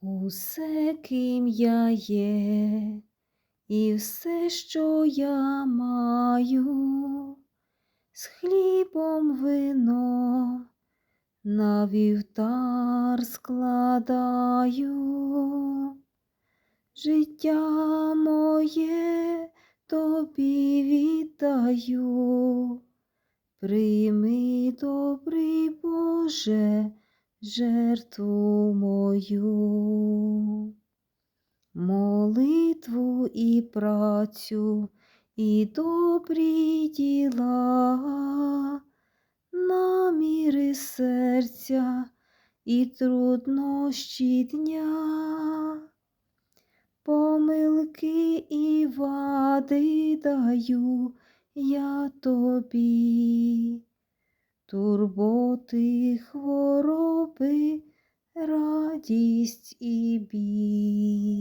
Усе, ким я є, і все, що я маю, з хлібом вином на вівтар складаю. Життя моє тобі віддаю, прийми, добрий Боже, жертву мою. Молитву і працю, і добрі діла, наміри серця і труднощі дня, помилки і вади даю я тобі, турботи, хвороби, радість і біль.